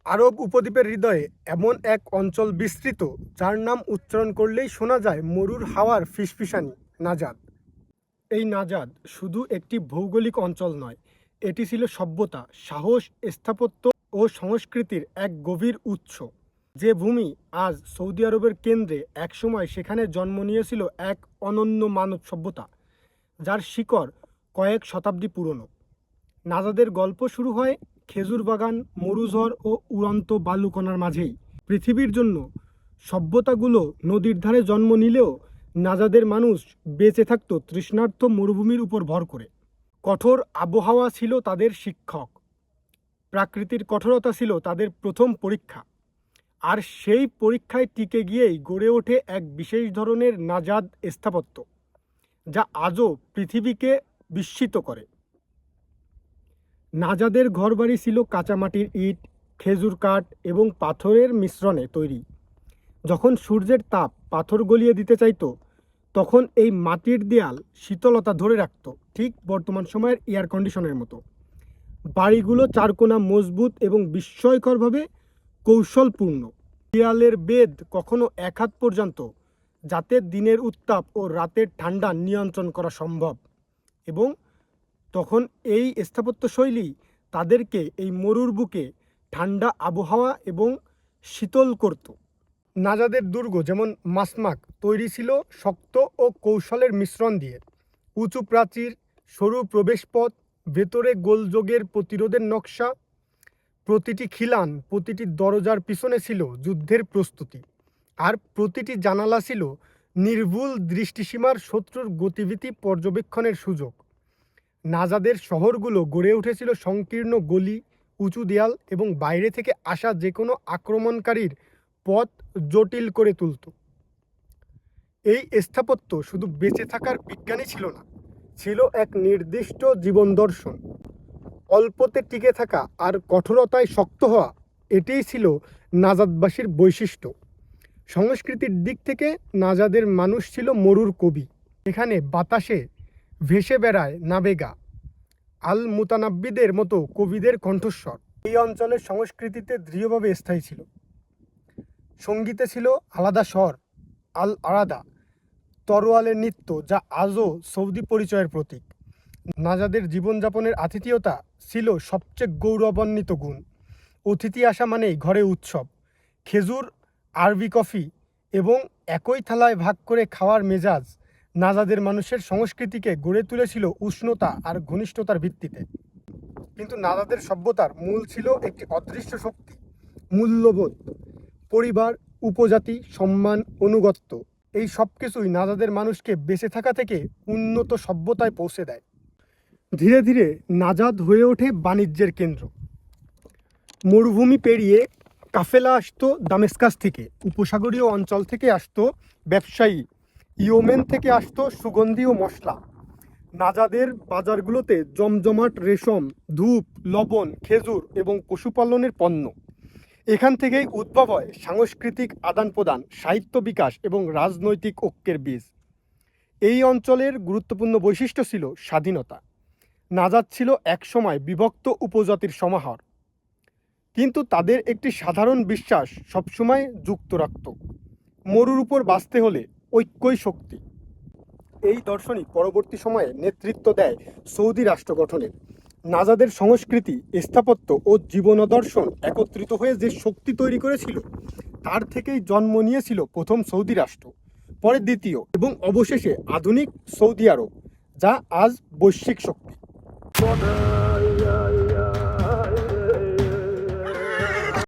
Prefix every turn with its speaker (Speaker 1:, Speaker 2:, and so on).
Speaker 1: আরব উপদ্বীপের হৃদয়ে এমন এক অঞ্চল বিস্তৃত যার নাম উচ্চারণ করলেই শোনা যায় মরুর হাওয়ার ফিসফিসানি, নাজাদ। এই নাজাদ শুধু একটি ভৌগোলিক অঞ্চল নয়, এটি ছিল সভ্যতা, সাহস, স্থাপত্য ও সংস্কৃতির এক গভীর উৎস। যে ভূমি আজ সৌদি আরবের কেন্দ্রে, একসময় সেখানে জন্ম নিয়েছিল এক অনন্য মানব সভ্যতা, যার শিকড় কয়েক শতাব্দী পুরনো। নাজাদের গল্প শুরু হয় খেজুর বাগান, মরুঝড় ও উড়ন্ত বালুকণার মাঝেই। পৃথিবীর জন্য সভ্যতাগুলো নদীর ধারে জন্ম নিলেও নাজাদের মানুষ বেঁচে থাকত তৃষ্ণার্ত মরুভূমির উপর ভর করে। কঠোর আবহাওয়া ছিল তাদের শিক্ষক, প্রাকৃতির কঠোরতা ছিল তাদের প্রথম পরীক্ষা। আর সেই পরীক্ষায় টিকে গিয়েই গড়ে ওঠে এক বিশেষ ধরনের নাজাদ স্থাপত্য, যা আজও পৃথিবীকে বিস্মিত করে। নাজাদের ঘরবাড়ি ছিল কাঁচামাটির ইট, খেজুর কাঠ এবং পাথরের মিশ্রণে তৈরি। যখন সূর্যের তাপ পাথর গলিয়ে দিতে চাইতো, তখন এই মাটির দেয়াল শীতলতা ধরে রাখত, ঠিক বর্তমান সময়ের এয়ার কন্ডিশনের মতো। বাড়িগুলো চারকোনা, মজবুত এবং বিস্ময়করভাবে কৌশলপূর্ণ। দেয়ালের বেদ কখনো 1 হাত পর্যন্ত, যাতে দিনের উত্তাপ ও রাতের ঠান্ডা নিয়ন্ত্রণ করা সম্ভব। এবং তখন এই স্থাপত্যশৈলী তাদেরকে এই মরুর বুকে ঠান্ডা আবহাওয়া এবং শীতল করত। নাজাদের দুর্গ যেমন মাসমাক তৈরি ছিল শক্ত ও কৌশলের মিশ্রণ দিয়ে। উঁচু প্রাচীর, সরু প্রবেশপথ, ভেতরে গোলযোগের প্রতিরোধের নকশা। প্রতিটি খিলান, প্রতিটি দরজার পিছনে ছিল যুদ্ধের প্রস্তুতি, আর প্রতিটি জানালা ছিল নির্ভুল দৃষ্টিসীমার শত্রুর গতিবিধি পর্যবেক্ষণের সুযোগ। নাজাদের শহরগুলো গড়ে উঠেছিল সংকীর্ণ গলি, উঁচু দেয়াল এবং বাইরে থেকে আসা যে কোনো আক্রমণকারীর পথ জটিল করে তুলত। এই স্থাপত্য শুধু বেঁচে থাকার বিজ্ঞানই ছিল না, ছিল এক নির্দিষ্ট জীবন দর্শন। অল্পতে টিকে থাকা আর কঠোরতায় শক্ত হওয়া, এটিই ছিল নাজাদবাসীর বৈশিষ্ট্য। সংস্কৃতির দিক থেকে নাজাদের মানুষ ছিল মরুর কবি। এখানে বাতাসে ভেসে বেড়ায় নাবেগা, আল মুতানাব্বিদের মতো কবিদের কণ্ঠস্বর। এই অঞ্চলের সংস্কৃতিতে দৃঢ়ভাবে স্থায়ী ছিল। সঙ্গীতে ছিল আলাদা স্বর, আল আরাদা, তরোয়ালের নৃত্য, যা আজও সৌদি পরিচয়ের প্রতীক। নাজাদের জীবনযাপনের আতিথেয়তা ছিল সবচেয়ে গৌরবান্বিত গুণ। অতিথি আসা মানেই ঘরে উৎসব। খেজুর, আরবি কফি এবং একই থালায় ভাগ করে খাওয়ার মেজাজ নাজাদের মানুষের সংস্কৃতিকে গড়ে তুলেছিল উষ্ণতা আর ঘনিষ্ঠতার ভিত্তিতে। কিন্তু নাজাদের সভ্যতার মূল ছিল একটি অদৃশ্য শক্তি, মূল্যবোধ, পরিবার, উপজাতি, সম্মান, অনুগত্য। এই সব কিছুই নাজাদের মানুষকে বেঁচে থাকা থেকে উন্নত সভ্যতায় পৌঁছে দেয়। ধীরে ধীরে নাজাদ হয়ে ওঠে বাণিজ্যের কেন্দ্র। মরুভূমি পেরিয়ে কাফেলা আসতো দামেস্কাস থেকে, উপসাগরীয় অঞ্চল থেকে আসতো ব্যবসায়ী, ইয়েমেন থেকে আসতো সুগন্ধি ও মশলা। নাজাদের বাজারগুলোতে জমজমাট রেশম, ধূপ, লবণ, খেজুর এবং পশুপালনের পণ্য। এখান থেকেই উদ্ভব হয় সাংস্কৃতিক আদান প্রদান, সাহিত্য বিকাশ এবং রাজনৈতিক ঐক্যের বীজ। এই অঞ্চলের গুরুত্বপূর্ণ বৈশিষ্ট্য ছিল স্বাধীনতা। নাজাদ ছিল একসময় বিভক্ত উপজাতির সমাহার, কিন্তু তাদের একটি সাধারণ বিশ্বাস সবসময় যুক্ত রাখত: মরুর উপর বাঁচতে হলে ঐক্যই শক্তি। এই দর্শনই পরবর্তী সময়ে নেতৃত্ব দেয় সৌদি রাষ্ট্র গঠনের। নাজাদের সংস্কৃতি, স্থাপত্য ও জীবনাদর্শন একত্রিত হয়ে যে শক্তি তৈরি করেছিল, তার থেকেই জন্ম নিয়েছিল প্রথম সৌদি রাষ্ট্র, পরে দ্বিতীয় এবং অবশেষে আধুনিক সৌদি আরব, যা আজ বৈশ্বিক শক্তি।